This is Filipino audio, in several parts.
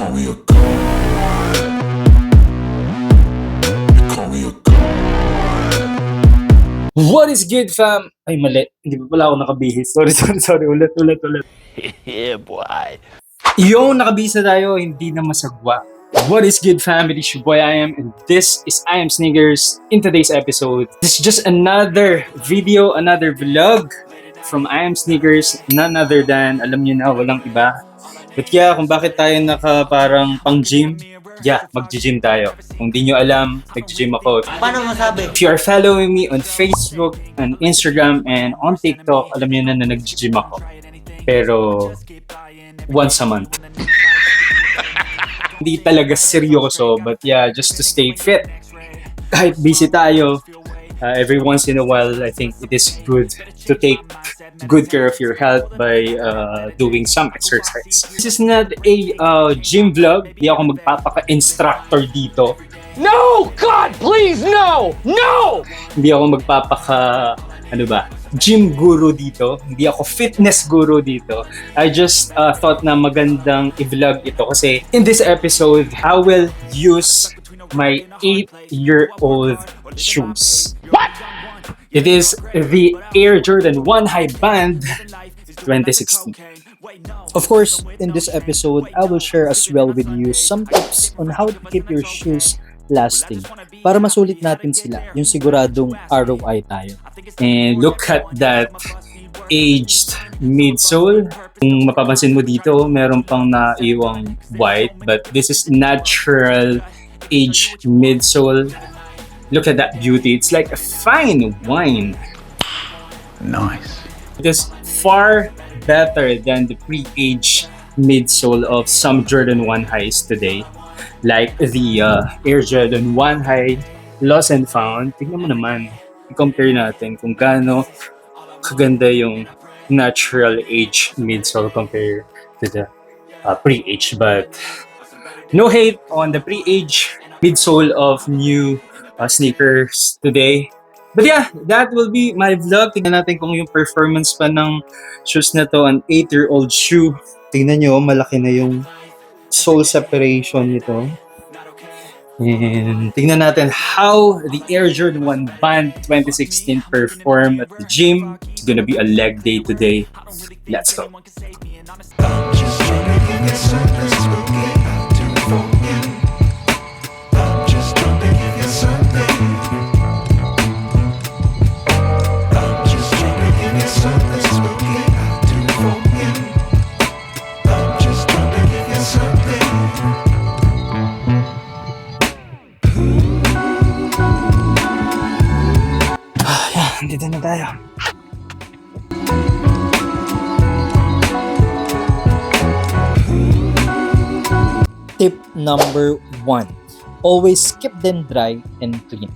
call me a god. You call me a god. What is good, fam? Ay, mali. Hindi pa pala ako nakabihis. Sorry. Ulit. Yeah, boy. Yung nakabihis na tayo, hindi na masagwa. What is good, family? It's your boy, I am, and this is I Am Sneakers. In today's episode, this is just another video, another vlog from I Am Sneakers. None other than, alam nyo na, walang iba. But yeah, kung bakit tayo parang pang-gym, yeah, mag-gym tayo. Kung di nyo alam, nag-gym ako. Paano masabi? If you are following me on Facebook, on Instagram, and on TikTok, alam niyo na nag-gym ako. Pero, once a month. Hindi talaga seryoso, but yeah, just to stay fit. Kahit busy tayo, every once in a while, I think it is good to take good care of your health by doing some exercise. This is not a gym vlog. Hindi ako magpapaka-instructor dito. No! God, please, no! No! Hindi ako gym guru dito. Hindi ako fitness guru dito. I just thought na magandang i-vlog ito kasi in this episode, I will use my 8-year-old shoes. What? It is the Air Jordan 1 High Band 2016. Of course, in this episode, I will share as well with you some tips on how to keep your shoes lasting para masulit natin sila, yung siguradong ROI tayo. And look at that aged midsole. Kung mapapansin mo dito, meron pang naiwang white, but this is natural aged midsole. Look at that beauty. It's like a fine wine. Nice. It is far better than the pre-aged midsole of some Jordan 1 highs today. Like the Air Jordan 1 High Lost and Found. Tingnan mo naman. I-compare natin kung gaano kaganda yung natural age midsole compared to the pre-age. But no hate on the pre-age midsole of new sneakers today. But yeah, that will be my vlog. Tingnan natin kung yung performance pa ng shoes na to, an 8-year-old shoe. Tingnan nyo, malaki na yung sole separation nito. And tingnan natin how the Air Jordan 1 Band 2016 perform at the gym. It's gonna be a leg day today. Let's go. Just trying to get something spooky to forget. I'm just trying to get something. I'm just trying to get something spooky to forget. I'm just trying to get something. Dito na tayo. Tip number 1. Always keep them dry and clean.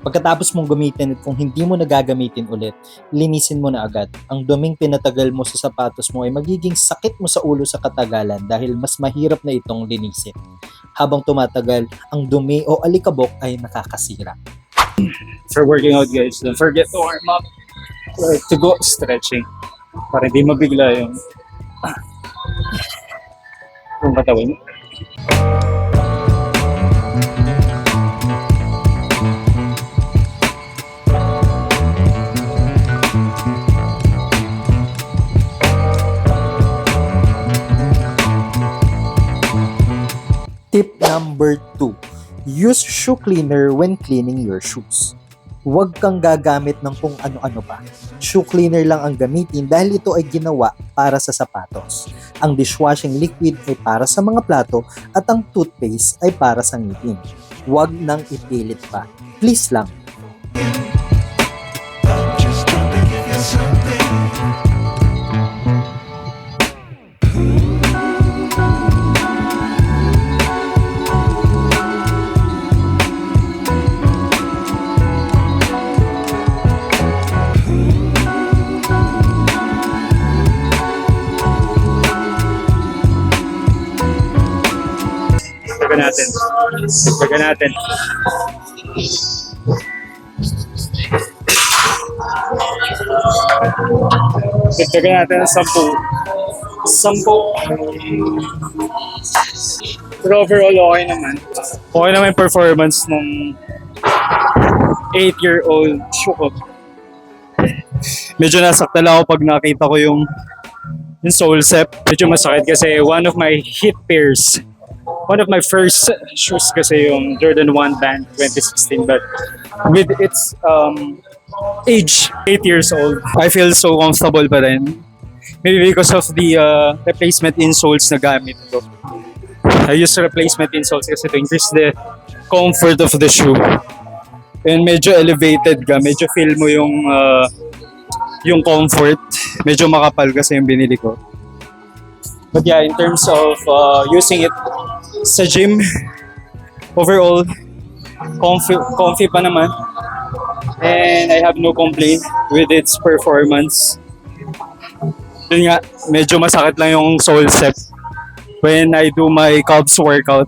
Pagkatapos mong gamitin at kung hindi mo nagagamitin ulit, linisin mo na agad. Ang duming pinatagal mo sa sapatos mo ay magiging sakit mo sa ulo sa katagalan dahil mas mahirap na itong linisin. Habang tumatagal, ang dumi o alikabok ay nakakasira. For working out, guys, don't forget to warm up or to go stretching para hindi mabigla yung katawan. Tip number 2. Use shoe cleaner when cleaning your shoes. Huwag kang gagamit ng kung ano-ano pa. Shoe cleaner lang ang gamitin dahil ito ay ginawa para sa sapatos. Ang dishwashing liquid ay para sa mga plato at ang toothpaste ay para sa ngipin. Huwag nang ipilit pa. Please lang. I'm just trying to get something. Dagdagan natin. Dagdagan natin ng 10. Sampo. Pero overall, okay naman. Okay naman yung performance ng 8-year-old shoe ko. Medyo nasaktan lang ako pag nakita ko yung sole set. Medyo masakit kasi one of my hit pairs. One of my first shoes kasi yung Jordan 1 Band 2016, but with its age, 8 years old, I feel so comfortable pa rin. Maybe because of the replacement insoles na gamit ko. I use replacement insoles kasi to increase the comfort of the shoe. And medyo elevated ka, medyo feel mo yung comfort. Medyo makapal kasi yung binili ko. But yeah, in terms of using it sa gym, overall, comfy pa naman. And I have no complaint with its performance. Yun nga, medyo masakit lang yung sole set when I do my calves workout.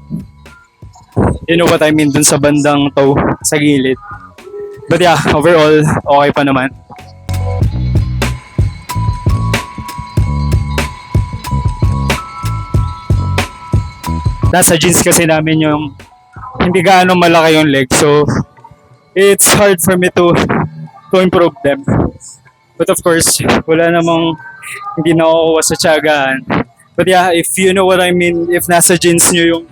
You know what I mean dun sa bandang toe, sa gilid. But yeah, overall, okay pa naman. Nasa jeans kasi namin yung hindi gaano malaki yung leg, so it's hard for me to improve them. But of course, wala namang hindi nakukuha sa tiyagaan. But yeah, if you know what I mean, if nasa jeans nyo yung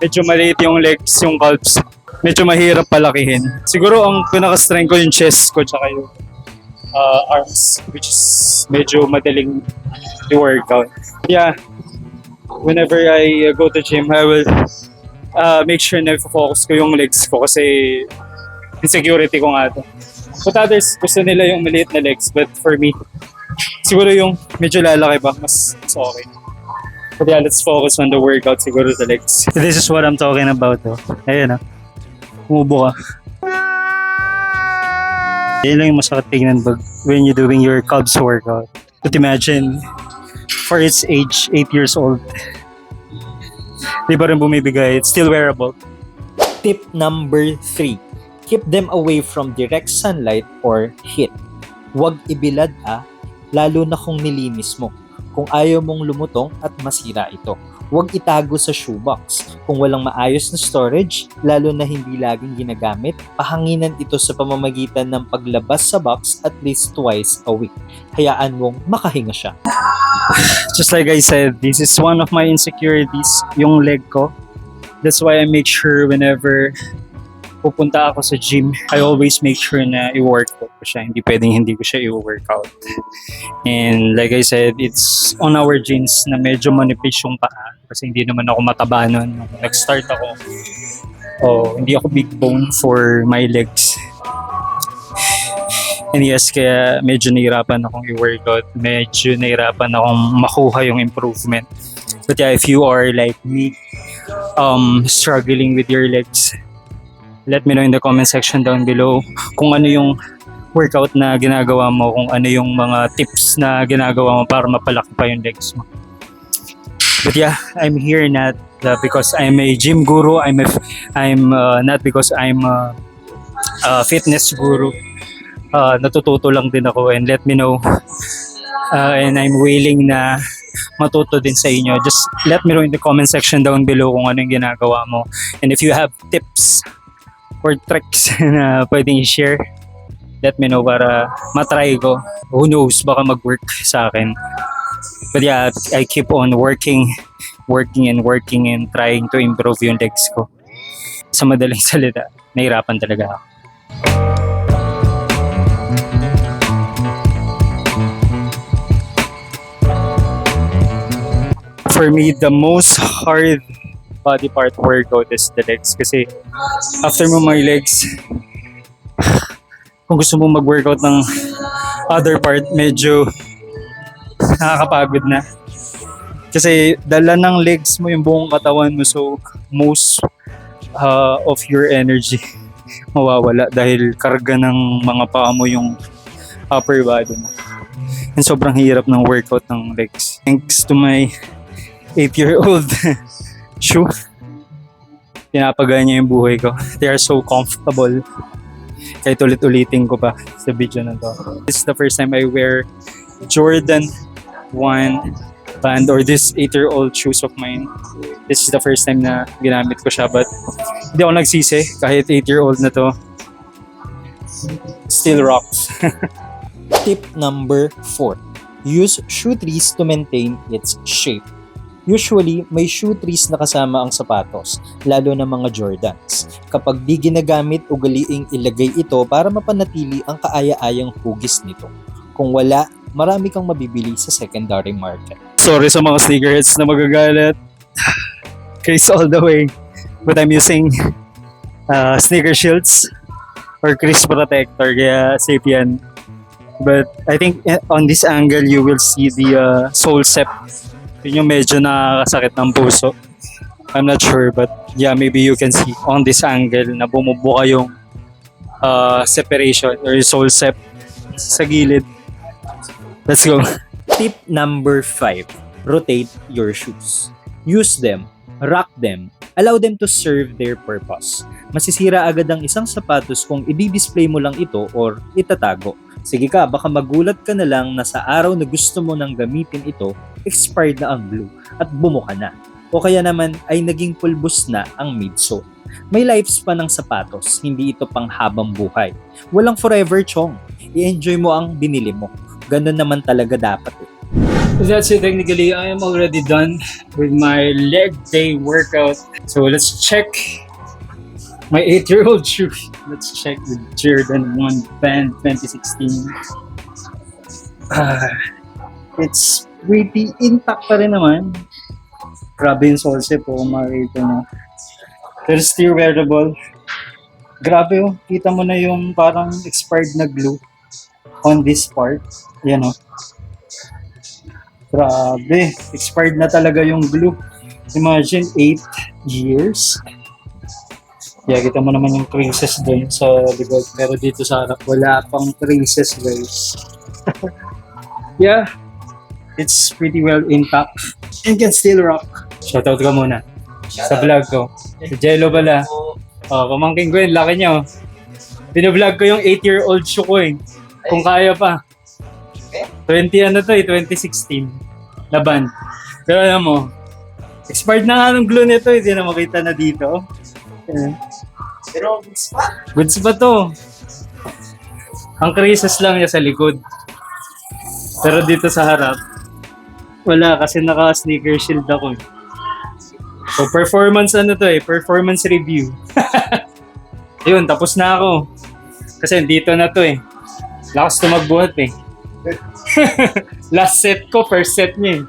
medyo maliit yung legs, yung calves, medyo mahirap palakihin. Siguro ang pinaka-strength ko yung chest ko tsaka yung arms, which is medyo madaling i-workout. Yeah, whenever I go to gym, I will make sure na focus ko yung legs ko kasi insecurity ko nga ito. But others, gusto nila yung maliit na legs, but for me, siguro yung medyo lalaki ba, mas okay. But yeah, let's focus on the workout, siguro the legs. This is what I'm talking about. Oh. Ayan umubo ka. Yan lang yung masakit tingnan when you're doing your calves workout. But imagine, for its age, 8 years old, di ba rin bumibigay? It's still wearable. Tip number 3. Keep them away from direct sunlight or heat. Huwag ibilad lalo na kung nilinis mo. Kung ayaw mong lumutong at masira ito. Huwag itago sa shoebox. Kung walang maayos na storage, lalo na hindi laging ginagamit, pahanginan ito sa pamamagitan ng paglabas sa box at least twice a week. Hayaan mong makahinga siya. Just like I said, this is one of my insecurities, yung leg ko. That's why I make sure whenever pupunta ako sa gym, I always make sure na i-workout ko siya. Hindi pwedeng hindi ko siya i-workout. And like I said, it's on our genes na medyo manipis yung paa. Kasi hindi naman ako mataba nun. Nung nag-start ako, hindi ako big bone for my legs. And yes, kaya medyo nahirapan akong i-workout. Medyo nahirapan akong makuha yung improvement. But yeah, if you are like me, struggling with your legs, let me know in the comment section down below kung ano yung workout na ginagawa mo, kung ano yung mga tips na ginagawa mo para mapalaki pa yung legs mo. But yeah, I'm here not because I'm a gym guru. I'm not because I'm a fitness guru. Natututo lang din ako, and let me know. And I'm willing na matuto din sa inyo. Just let me know in the comment section down below kung ano yung ginagawa mo. And if you have tips or tricks na pwedeng i-share, let me know para matry ko. Who knows, baka mag-work sa akin. But yeah, I keep on working and trying to improve yung legs ko. Sa madaling salita, nahirapan talaga ako. For me, the most hard body part workout is the legs kasi after mo my legs, kung gusto mo mag-workout ng other part, medyo nakakapagod na. Kasi dala ng legs mo yung buong katawan mo, so most of your energy mawawala dahil karga ng mga paa mo yung upper body mo. And sobrang hirap ng workout ng legs. Thanks to my 8-year-old shoe, pinapagaya niya yung buhay ko. They are so comfortable. Kahit ulit-ulitin ko pa sa video na to. This is the first time I wear Jordan 1 band or this 8-year-old shoes of mine. This is the first time na ginamit ko siya, but hindi ako nagsisi kahit 8-year-old na to. Still rocks. Tip number 4. Use shoe trees to maintain its shape. Usually, may shoe trees na kasama ang sapatos, lalo na mga Jordans. Kapag di ginagamit, ugaliing ilagay ito para mapanatili ang kaaya-ayang hugis nito. Kung wala, marami kang mabibili sa secondary market. Sorry sa mga sneakerheads na magagalit. Case all the way. But I'm using sneaker shields or crease protector, kaya safe yan. But I think on this angle, you will see the sole sep. Yun yung medyo nakakasakit ng puso. I'm not sure, but yeah, maybe you can see on this angle na bumubuka yung separation or sole sep sa gilid. Let's go. Tip number 5. Rotate your shoes. Use them, rock them, allow them to serve their purpose. Masisira agad ang isang sapatos kung i-display mo lang ito or itatago. Sige ka, baka magulat ka na lang na sa araw na gusto mo nang gamitin ito, expired na ang glue at bumuka na. O kaya naman ay naging pulbos na ang midsole. May lifespan ng sapatos, hindi ito pang habang buhay. Walang forever, chong. I-enjoy mo ang binili mo. Ganun naman talaga dapat eh. That's it. Technically, I am already done with my leg day workout. So let's check my 8-year-old shoe. Let's check the Jordan 1 Band 2016. It's pretty intact pa rin naman. Grabe yung solse po kung makikita na. Pero still wearable. Grabe oh. Kita mo na yung parang expired na glue on this part. Yan oh. Grabe. Expired na talaga yung glue. Imagine 8 years. Yeah, kita mo naman yung creases dun sa likod. Pero dito sa harap, wala pang creases, guys. Yeah, it's pretty well intact and can still rock. Shoutout ka muna sa vlog ko. Si Jello pala. Oh, pamangking ko yun, laki niya. Oh. Binablog ko yung 8-year-old shoe ko eh. Kung kaya pa. 2016 na band. Pero alam mo, expired na nga ng glue nito, hindi na makita na dito. Yeah. Pero goods pa. Goods ba to? Ang creases lang niya sa likod. Pero dito sa harap, wala kasi naka-sneaker shield ako. So performance ano to eh, performance review. Yun, tapos na ako. Kasi dito na to eh. Lakas to magbuhat eh. Last set ko, first set niya eh.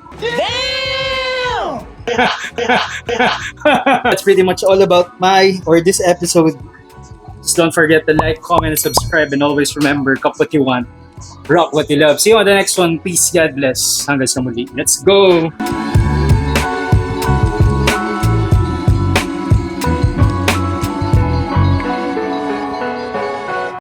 That's pretty much all about this episode. Just don't forget to like, comment, and subscribe, and always remember, cup what you want, rock what you love. See you on the next one. Peace, God bless. Hanggang sa muli. Let's go!